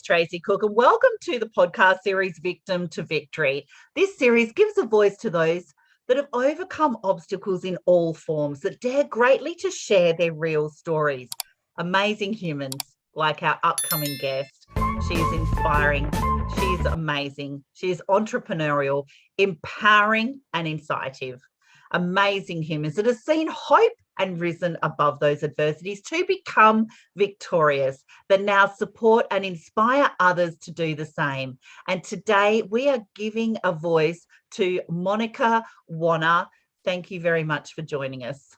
Tracey Cook, and welcome to the podcast series Victim to Victory. This series gives a voice to those that have overcome obstacles in all forms, that dare greatly to share their real stories. Amazing humans like our upcoming guest. She is inspiring. She is amazing. She is entrepreneurial, empowering, and incisive. Amazing humans that have seen hope and risen above those adversities to become victorious, that now support and inspire others to do the same. And today we are giving a voice to Monica Wanner. Thank you very much for joining us.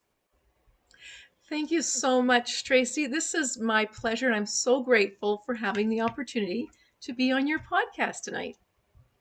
Thank you so much, Tracey. This is my pleasure, and I'm so grateful for having the opportunity to be on your podcast tonight.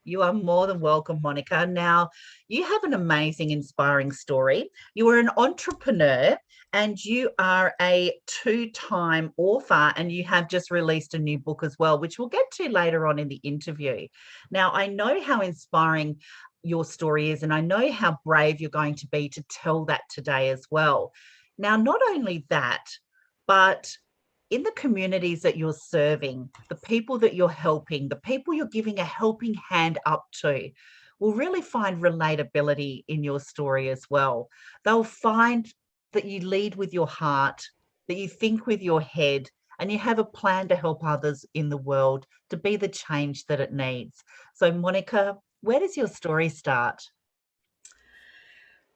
You are more than welcome, Monica. Now, you have an amazing, inspiring story. You are an entrepreneur and you are a two-time author, and you have just released a new book as well, which we'll get to later on in the interview. Now, I know how inspiring your story is, and I know how brave you're going to be to tell that today as well. Now, not only that, but in the communities that you're serving, the people that you're helping, the people you're giving a helping hand up to, will really find relatability in your story as well. They'll find that you lead with your heart, that you think with your head, and you have a plan to help others in the world to be the change that it needs. So, Monica, where does your story start?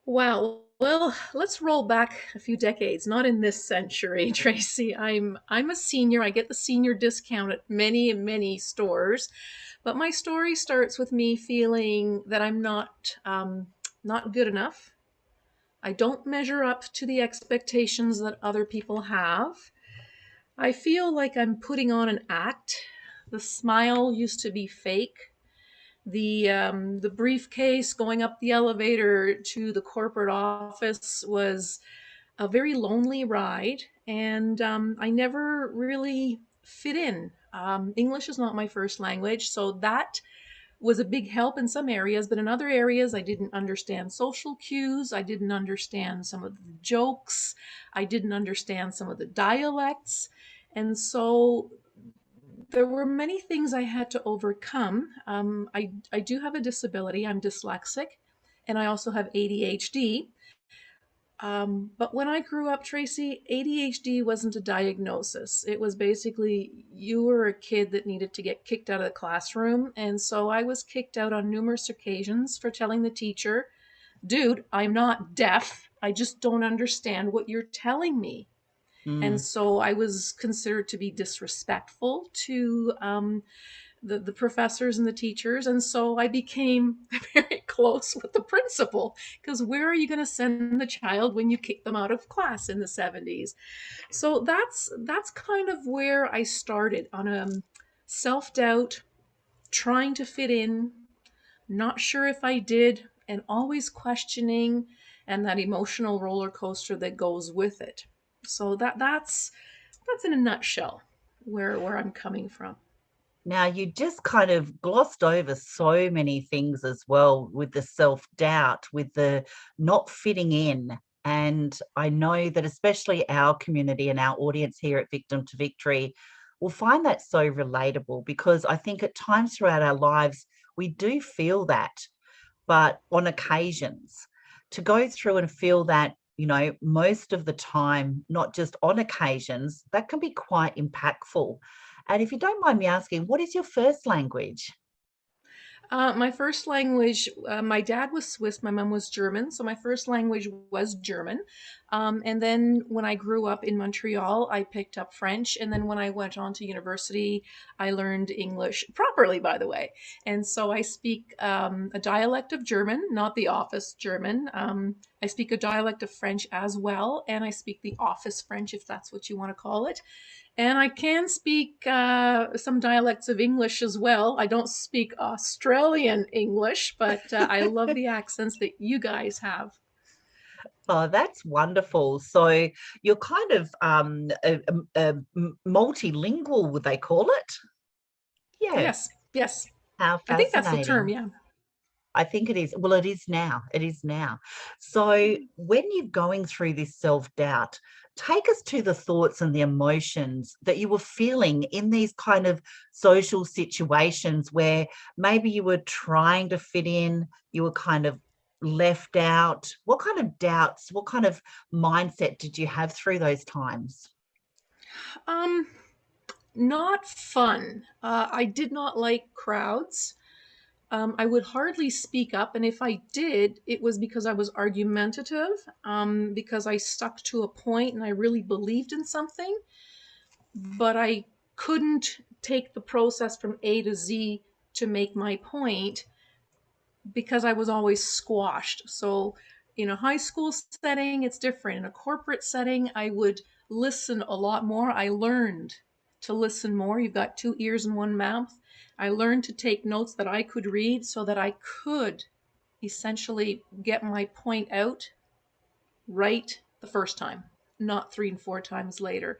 Wow. Well, let's roll back a few decades, not in this century, Tracey. I'm a senior. I get the senior discount at many stores, but my story starts with me feeling that I'm not good enough. I don't measure up to the expectations that other people have. I feel like I'm putting on an act. The smile used to be fake. The briefcase going up the elevator to the corporate office was a very lonely ride, and I never really fit in. English is not my first language, so that was a big help in some areas, but in other areas, I didn't understand social cues. I didn't understand some of the jokes. I didn't understand some of the dialects. And so there were many things I had to overcome. I do have a disability. I'm dyslexic, and I also have ADHD. But when I grew up, Tracey, ADHD wasn't a diagnosis. It was basically you were a kid that needed to get kicked out of the classroom. And so I was kicked out on numerous occasions for telling the teacher, dude, I'm not deaf. I just don't understand what you're telling me. And Mm. so I was considered to be disrespectful to the professors and the teachers. And so I became very close with the principal, because where are you going to send the child when you kick them out of class in the 70s? So that's kind of where I started on a self-doubt, trying to fit in, not sure if I did, and always questioning, and that emotional roller coaster that goes with it. So that's in a nutshell where I'm coming from. Now, you just kind of glossed over so many things as well, with the self-doubt, with the not fitting in. And I know that especially our community and our audience here at Victim to Victory will find that so relatable, because I think at times throughout our lives, we do feel that, but on occasions, to go through and feel that, most of the time, not just on occasions, that can be quite impactful. And if you don't mind me asking, what is your first language? My first language, my dad was Swiss, my mom was German, so my first language was German. And then when I grew up in Montreal, I picked up French. And then when I went on to university, I learned English properly, by the way. And so I speak a dialect of German, not the office German. I speak a dialect of French as well, and I speak the office French, if that's what you want to call it. And I can speak some dialects of English as well. I don't speak Australian English, but I love the accents that you guys have. Oh, that's wonderful. So you're kind of multilingual, would they call it? Yeah. Yes, yes. How I think that's the term, fascinating. yeah. I think it is. Well, it is now. It is now. So when you're going through this self-doubt, take us to the thoughts and the emotions that you were feeling in these kind of social situations where maybe you were trying to fit in, you were kind of left out. What kind of doubts, what kind of mindset did you have through those times? Um, Not fun. I did not like crowds. I would hardly speak up, and if I did, it was because I was argumentative, because I stuck to a point and I really believed in something, but I couldn't take the process from A to Z to make my point because I was always squashed. So, in a high school setting, it's different. In a corporate setting, I would listen a lot more. I learned to listen more. You've got two ears and one mouth. I learned to take notes that I could read so that I could essentially get my point out right the first time, not three and four times later.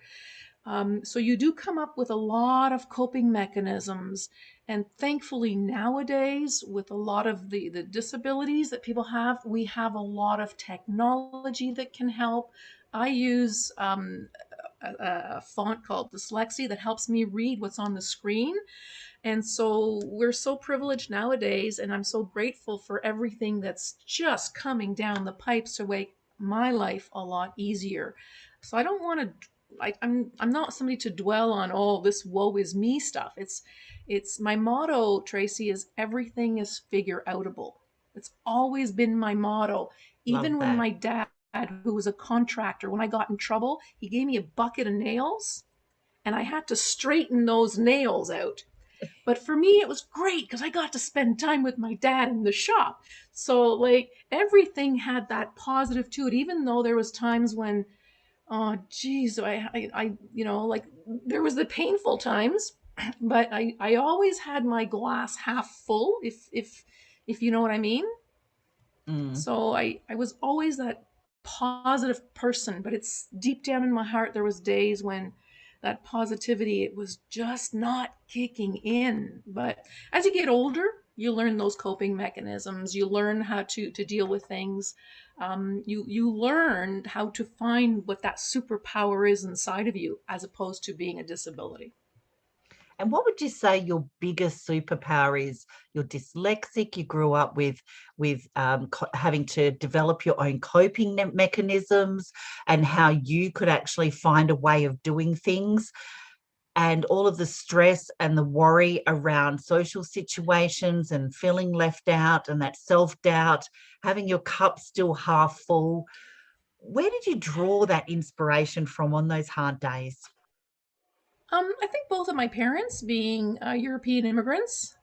So you do come up with a lot of coping mechanisms. And thankfully, nowadays, with a lot of the disabilities that people have, we have a lot of technology that can help. I use a font called Dyslexia that helps me read what's on the screen. And so we're so privileged nowadays, and I'm so grateful for everything that's just coming down the pipes to make my life a lot easier. So I don't want to. I'm not somebody to dwell on, oh, this woe is me stuff. It's my motto, Tracey, is everything is figure outable. It's always been my motto. Love Even when that. my dad, who was a contractor, when I got in trouble, he gave me a bucket of nails and I had to straighten those nails out. But for me, it was great because I got to spend time with my dad in the shop. So like everything had that positive to it, even though there was times when, oh geez, like there was the painful times, but I always had my glass half full, if you know what I mean. Mm. So I was always that positive person, but it's deep down in my heart there was days when that positivity, it was just not kicking in. But as you get older, you learn those coping mechanisms. You learn how to deal with things. You learn how to find what that superpower is inside of you, as opposed to being a disability. And what would you say your biggest superpower is? You're dyslexic. You grew up with having to develop your own coping mechanisms, and how you could actually find a way of doing things, and all of the stress and the worry around social situations and feeling left out and that self-doubt, having your cup still half full. Where did you draw that inspiration from on those hard days? I think both of my parents, being European immigrants,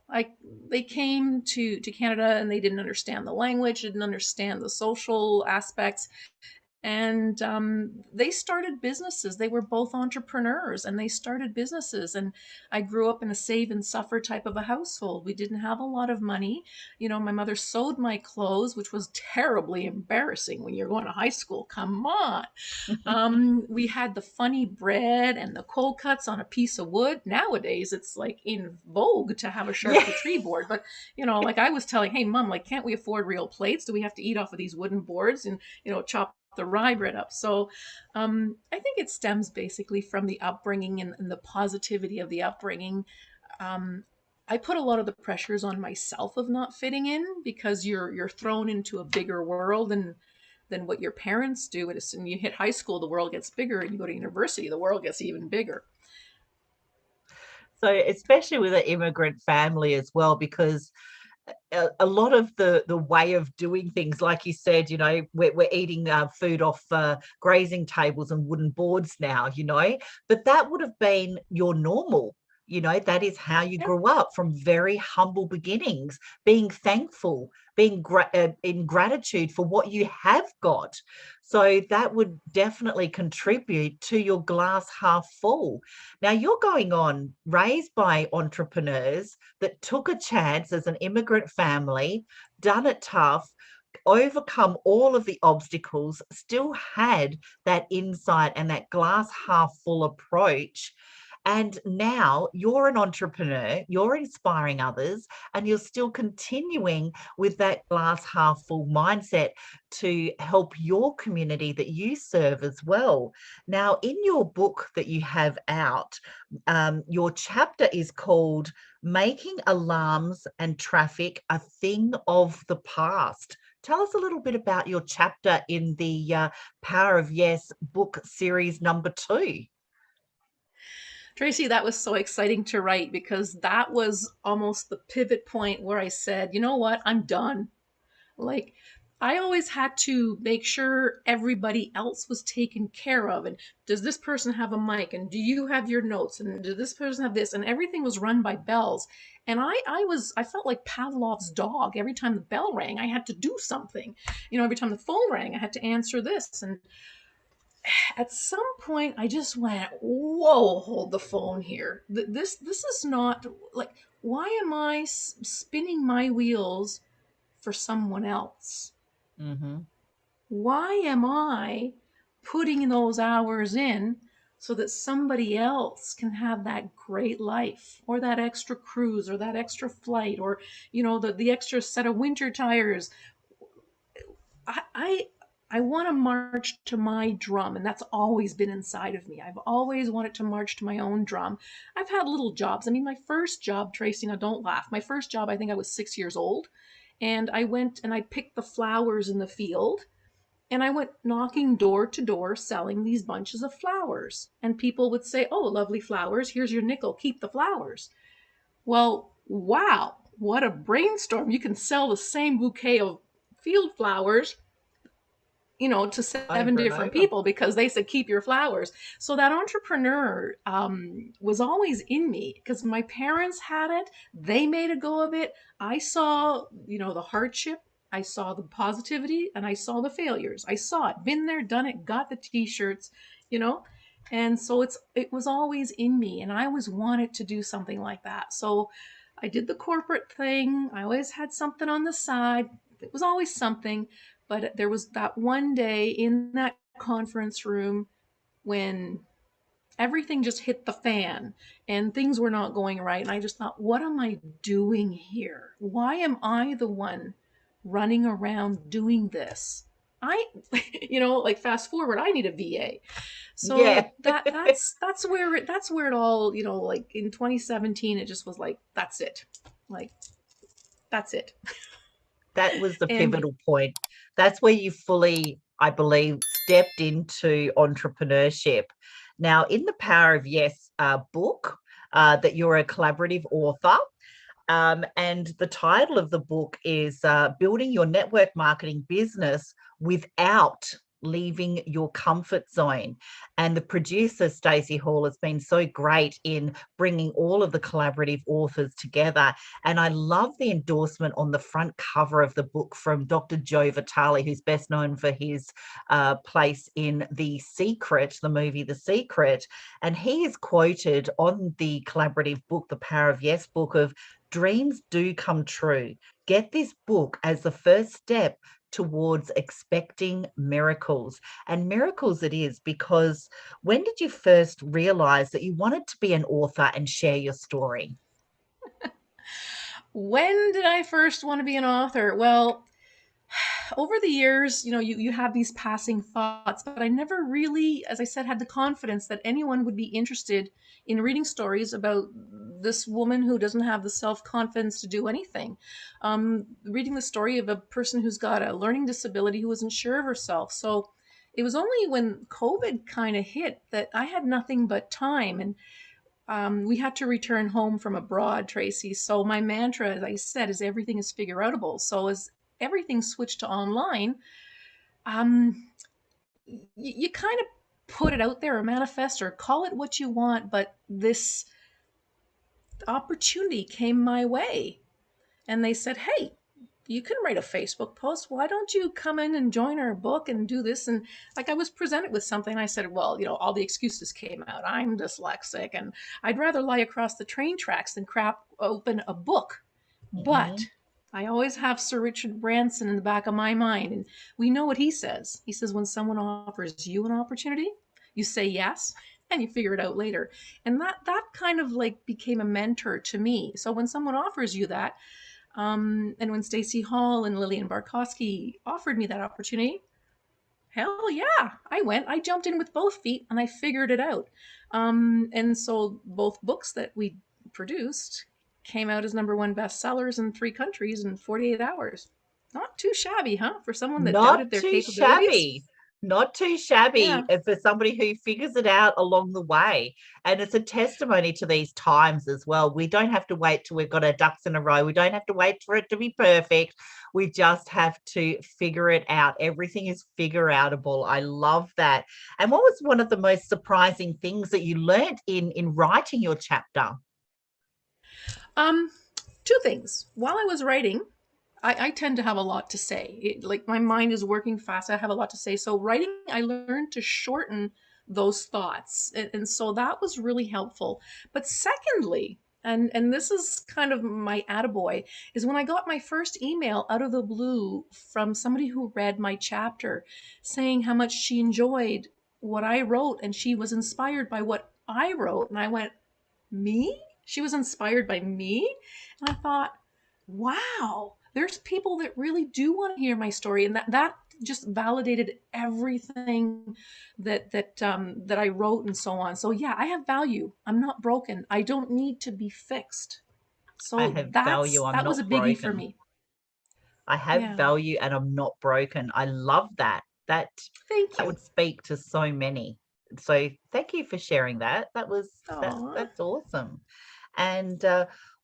they came to Canada and they didn't understand the language, didn't understand the social aspects, and they started businesses. They were both entrepreneurs and they started businesses. And I grew up in a save and suffer type of a household. We didn't have a lot of money. You know, my mother sewed my clothes, which was terribly embarrassing when you're going to high school. Come on. We had the funny bread and the cold cuts on a piece of wood. Nowadays, it's like in vogue to have a Yeah. charcuterie board. But, you know, like I was telling, hey, mom, like, can't we afford real plates? Do we have to eat off of these wooden boards and, chop the rye bread up? So I think it stems basically from the upbringing and the positivity of the upbringing. Um, I put a lot of the pressures on myself of not fitting in because you're thrown into a bigger world than what your parents do. And you hit high school, the world gets bigger, and you go to university, the world gets even bigger. So especially with an immigrant family as well, because a lot of the way of doing things, like you said, we're eating food off grazing tables and wooden boards now, but that would have been your normal. That is how you Yeah. grew up, from very humble beginnings, being thankful, being in gratitude for what you have got. So that would definitely contribute to your glass half full. Now you're going on, raised by entrepreneurs that took a chance as an immigrant family, done it tough, overcome all of the obstacles, still had that insight and that glass half full approach. And now you're an entrepreneur, you're inspiring others, and you're still continuing with that glass half full mindset to help your community that you serve as well. Now, in your book that you have out, your chapter is called Making Alarms and Traffic a Thing of the Past. Tell us a little bit about your chapter in the Power of Yes book series number 2. Tracey, that was so exciting to write because that was almost the pivot point where I said, you know what, I'm done. Like, I always had to make sure everybody else was taken care of. And does this person have a mic? And do you have your notes? And does this person have this? And everything was run by bells. And I felt like Pavlov's dog. Every time the bell rang, I had to do something. Every time the phone rang, I had to answer this. And at some point, I just went, whoa, hold the phone here. This is not like, why am I spinning my wheels for someone else? Mm-hmm. Why am I putting those hours in so that somebody else can have that great life, or that extra cruise, or that extra flight, or the extra set of winter tires? I want to march to my drum, and that's always been inside of me. I've always wanted to march to my own drum. I've had little jobs. I mean, my first job, Tracey, now don't laugh. My first job, I think I was 6 years old, and I went and I picked the flowers in the field, and I went knocking door to door selling these bunches of flowers. And people would say, "Oh, lovely flowers. Here's your nickel. Keep the flowers." Well, wow, what a brainstorm. You can sell the same bouquet of field flowers to 7 Over and different over. people because they said, keep your flowers. So that entrepreneur was always in me because my parents had it. They made a go of it. I saw, the hardship. I saw the positivity, and I saw the failures. I saw it, been there, done it, got the t-shirts, you know, and so it was always in me, and I always wanted to do something like that. So I did the corporate thing. I always had something on the side. It was always something. But there was that one day in that conference room when everything just hit the fan and things were not going right. And I just thought, what am I doing here? Why am I the one running around doing this? Like fast forward, I need a VA. Yeah, So that's where it all, like in 2017, it just was like, that's it. Like, that's it. that was the And pivotal point. That's where you fully, I believe, stepped into entrepreneurship. Now, in the Power of Yes book, that you're a collaborative author, and the title of the book is Building Your Network Marketing Business Without Leaving Your Comfort Zone. And the producer, Stacey Hall, has been so great in bringing all of the collaborative authors together. And I love the endorsement on the front cover of the book from Dr. Joe Vitale, who's best known for his place in The Secret, the movie The Secret. And he is quoted on the collaborative book, the Power of Yes book, of dreams do come true. Get this book as the first step towards expecting miracles. And miracles it is, because when did you first realize that you wanted to be an author and share your story? when did I first want to be an author? Well, over the years, you have these passing thoughts, but I never really, as I said, had the confidence that anyone would be interested in reading stories about this woman who doesn't have the self-confidence to do anything. Reading the story of a person who's got a learning disability who isn't sure of herself. So it was only when COVID kind of hit that I had nothing but time. And we had to return home from abroad, Tracey. So my mantra, as I said, is everything is figure-outable. So as everything switched to online, um, you kind of put it out there or manifest or call it what you want, but this opportunity came my way. And they said, hey, you can write a Facebook post. Why don't you come in and join our book and do this? And like I was presented with something. I said, well, all the excuses came out. I'm dyslexic and I'd rather lie across the train tracks than crap open a book. But Mhm. I always have Sir Richard Branson in the back of my mind. And we know what he says. He says, when someone offers you an opportunity, you say yes. and you figure it out later. And that kind of like became a mentor to me. So when someone offers you that, and when Stacey Hall and Lillian Barkowski offered me that opportunity, hell yeah, I jumped in with both feet and I figured it out. And so both books that we produced came out as #1 bestsellers in 3 countries in 48 hours. Not too shabby, huh? For someone that Not doubted their too capabilities. shabby. Not too shabby Yeah. for somebody who figures it out along the way. And it's a testimony to these times as well. We don't have to wait till we've got our ducks in a row. We don't have to wait for it to be perfect. We just have to figure it out. Everything is figure-outable. I love that. And what was one of the most surprising things that you learned in writing your chapter? Um, Two things. While I was writing, I tend to have a lot to say. Like my mind is working fast. I have a lot to say. So writing, I learned to shorten those thoughts, and so that was really helpful. But secondly, and this is kind of my attaboy, is when I got my first email out of the blue from somebody who read my chapter, saying how much she enjoyed what I wrote and she was inspired by what I wrote, and I went, me? She was inspired by me? And I thought, wow, there's people that really do want to hear my story. And that just validated everything that I wrote and so on. So yeah, I have value. I'm not broken. I don't need to be fixed. I So have value. I'm that was not a biggie for broken. me. I have Yeah. value and I'm not broken. I love that. That Thank that you. would speak to so many. So thank you for sharing that. Aw. That's awesome. And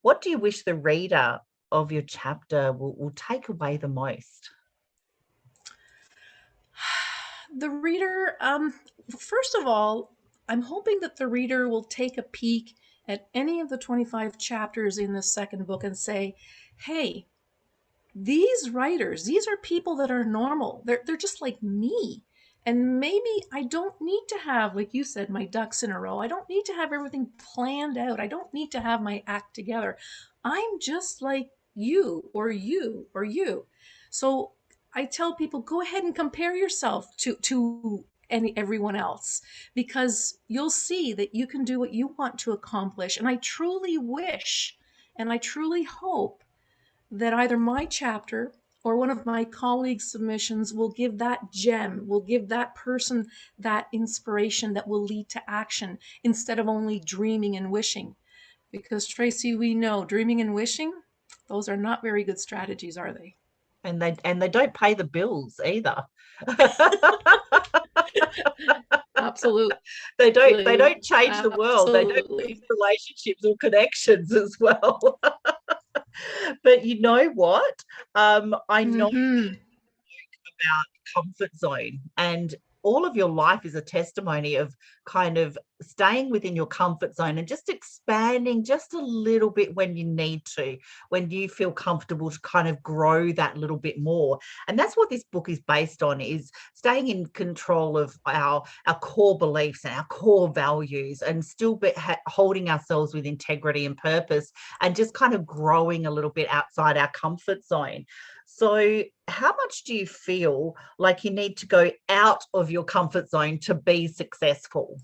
what do you wish the reader of your chapter will take away the most? The reader, first of all, I'm hoping that the reader will take a peek at any of the 25 chapters in the second book and say, hey, these writers, these are people that are normal. They're just like me. And maybe I don't need to have, like you said, my ducks in a row. I don't need to have everything planned out. I don't need to have my act together. I'm just like you or you or you. So I tell people, go ahead and compare yourself to everyone else, because you'll see that you can do what you want to accomplish. And I truly wish and I truly hope that either my chapter or one of my colleagues' submissions will give that gem, will give that person that inspiration that will lead to action instead of only dreaming and wishing. Because, Tracey, we know dreaming and wishing, those are not very good strategies, are they? And they don't pay the bills either. Absolutely. They don't change the world. They don't build Absolutely. relationships or connections as well. But you know what? I know Mm-hmm. about comfort zone, and all of your life is a testimony of kind of staying within your comfort zone and just expanding just a little bit when you need to, when you feel comfortable to kind of grow that little bit more. And that's what this book is based on, is staying in control of our core beliefs and our core values, and still holding ourselves with integrity and purpose, and just kind of growing a little bit outside our comfort zone. So how much do you feel like you need to go out of your comfort zone to be successful?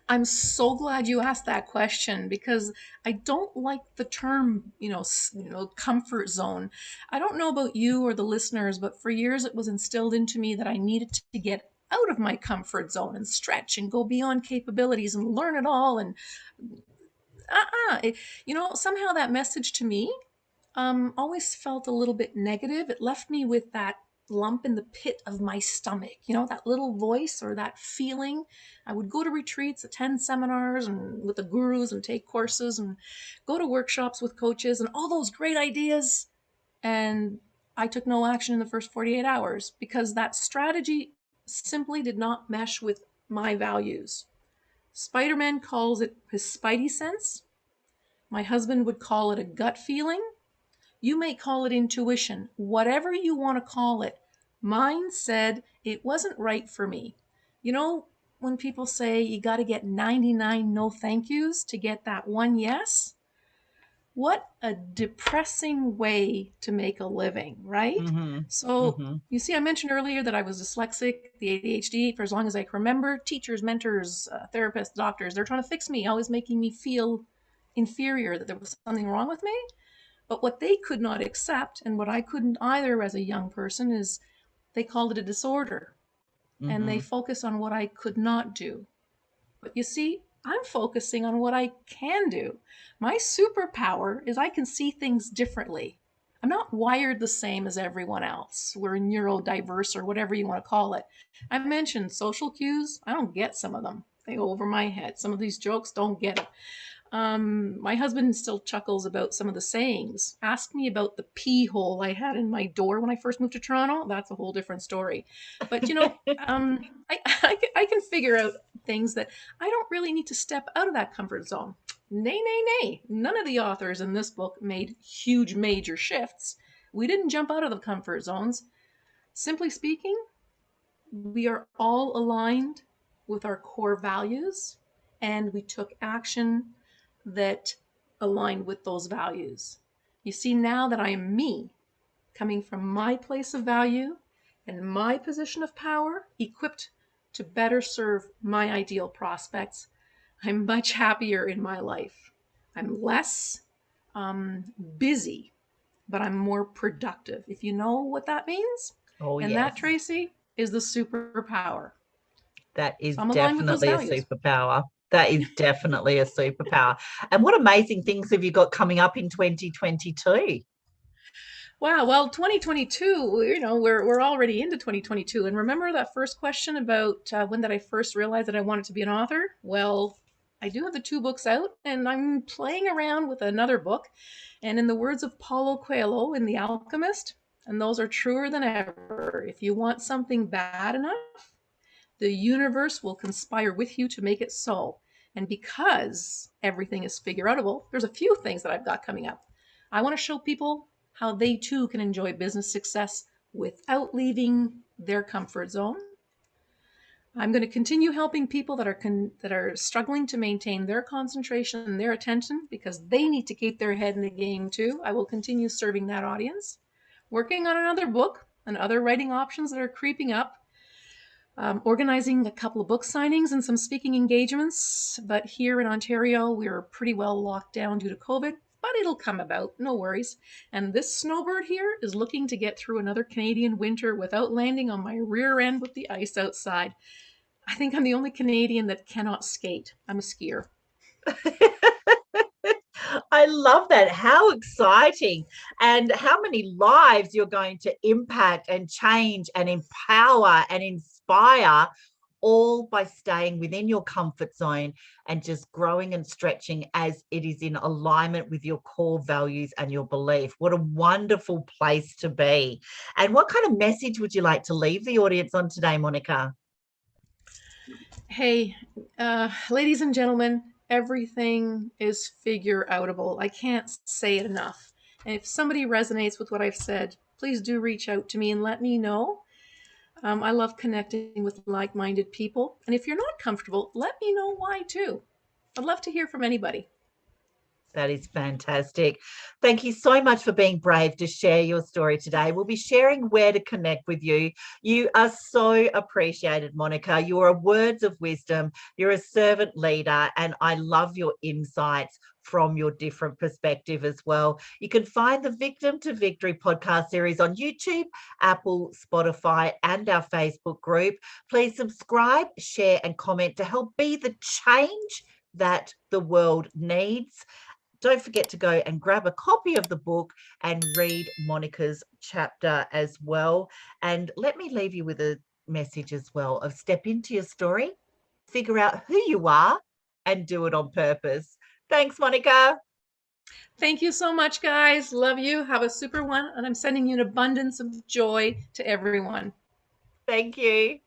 I'm so glad you asked that question, because I don't like the term, comfort zone. I don't know about you or the listeners, but for years it was instilled into me that I needed to get out of my comfort zone and stretch and go beyond capabilities and learn it all. And somehow that message to me always felt a little bit negative. It left me with that lump in the pit of my stomach, that little voice or that feeling. I would go to retreats, attend seminars and with the gurus and take courses and go to workshops with coaches and all those great ideas. And I took no action in the first 48 hours because that strategy simply did not mesh with my values. Spider-Man calls it his spidey sense. My husband would call it a gut feeling. You may call it intuition, whatever you want to call it. Mine said it wasn't right for me. You know, when people say you got to get 99 no thank yous to get that one yes, What a depressing way to make a living, right? Mm-hmm. So, Mm-hmm. you see, I mentioned earlier that I was dyslexic, the ADHD, for as long as I can remember. Teachers, mentors, therapists, doctors, they're trying to fix me, always making me feel inferior, that there was something wrong with me. But what they could not accept, and what I couldn't either as a young person, is they called it a disorder. And they Mm-hmm. focus on what I could not do. But you see, I'm focusing on what I can do. My superpower is I can see things differently. I'm not wired the same as everyone else. We're neurodiverse or whatever you want to call it. I mentioned social cues. I don't get some of them. They go over my head. Some of these jokes don't get it. My husband still chuckles about some of the sayings. Ask me about the pee hole I had in my door when I first moved to Toronto. That's a whole different story. But I can figure out things that I don't really need to step out of that comfort zone. Nay, nay, nay. None of the authors in this book made huge major shifts. We didn't jump out of the comfort zones. Simply speaking, we are all aligned with our core values and we took action that aligned with those values. You see, now that I am me, coming from my place of value and my position of power, equipped to better serve my ideal prospects, I'm much happier in my life. I'm less busy, but I'm more productive, if you know what that means. Oh, And that, yes. Tracey, is the superpower. That is So I'm aligned with those definitely a values. superpower. That is definitely a superpower. And what amazing things have you got coming up in 2022? Wow. Well, 2022, we're already into 2022. And remember that first question about when did I first realize that I wanted to be an author? Well, I do have the two books out, and I'm playing around with another book. And in the words of Paulo Coelho in The Alchemist, and those are truer than ever, if you want something bad enough, the universe will conspire with you to make it so. And because everything is figure-outable, there's a few things that I've got coming up. I want to show people how they too can enjoy business success without leaving their comfort zone. I'm going to continue helping people that are struggling to maintain their concentration and their attention because they need to keep their head in the game too. I will continue serving that audience. Working on another book and other writing options that are creeping up. Organizing a couple of book signings and some speaking engagements. But here in Ontario, we're pretty well locked down due to COVID, but it'll come about, no worries. And this snowbird here is looking to get through another Canadian winter without landing on my rear end with the ice outside. I think I'm the only Canadian that cannot skate. I'm a skier. I love that. How exciting. And how many lives you're going to impact and change and empower and inspire, all by staying within your comfort zone and just growing and stretching as it is in alignment with your core values and your belief. What a wonderful place to be. And what kind of message would you like to leave the audience on today, Monica? Hey, ladies and gentlemen, everything is figure-outable. I can't say it enough. And if somebody resonates with what I've said, please do reach out to me and let me know. I love connecting with like-minded people. And if you're not comfortable, let me know why too. I'd love to hear from anybody. That is fantastic. Thank you so much for being brave to share your story today. We'll be sharing where to connect with you. You are so appreciated, Monica. You are words of wisdom. You're a servant leader, and I love your insights from your different perspective as well. You can find the Victim to Victory podcast series on YouTube, Apple, Spotify, and our Facebook group. Please subscribe, share, and comment to help be the change that the world needs. Don't forget to go and grab a copy of the book and read Monica's chapter as well. And let me leave you with a message as well of step into your story, figure out who you are, and do it on purpose. Thanks, Monica. Thank you so much, guys. Love you. Have a super one. And I'm sending you an abundance of joy to everyone. Thank you.